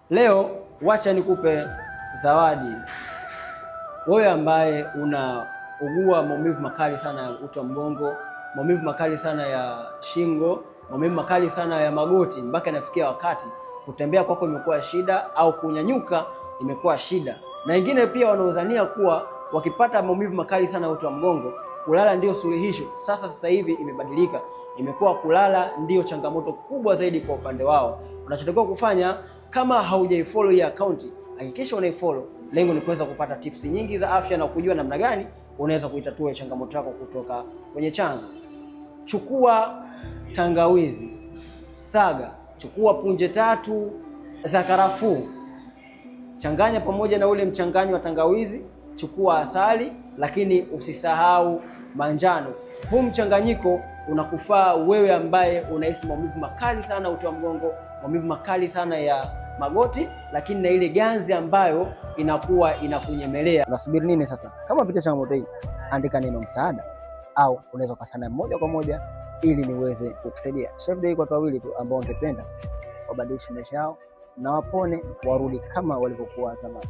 Leo wacha nikupe zawadi wewe ambaye unaugua maumivu makali sana ya uti wa mgongo, maumivu makali sana ya shingo, maumivu makali sana ya magoti, mpaka inafikia wakati kutembea kwako imekuwa shida au kunyanyuka imekuwa shida. Na wengine pia wanaodhania kuwa wakipata maumivu makali sana ya uti wa mgongo kulala ndio suluhisho. Sasa hivi imebadilika, imekuwa kulala ndio changamoto kubwa zaidi kwa upande wao. Unachotakiwa kufanya, kama haujaifollow hii account, hakikisha unaifollow. Lengo ni kuweza kupata tips nyingi za afya na kujua namna gani unaweza kuitatua changamoto yako kutoka kwenye chanzo. Chukua tangawizi, saga, chukua punje 3 za karafuu, changanya pamoja na ule mchanganyo wa tangawizi, chukua asali, lakini usisahau manjano. Huu mchanganyiko unakufaa wewe ambaye unahisi maumivu makali sana uti wa mgongo, maumivu makali sana ya magoti, lakini na ile ganzi ambayo inakuwa inakunyemelea. Unasubiri nini sasa? Kama unapitia changamoto hii, andika neno msaada au unaweza kusana moja kwa moja ili niweze kukusaidia. Chef Day kwa watu wawili tu ambao ungependa wabadilishe maisha yao na wapone, warudi kama walivyokuwa zamani.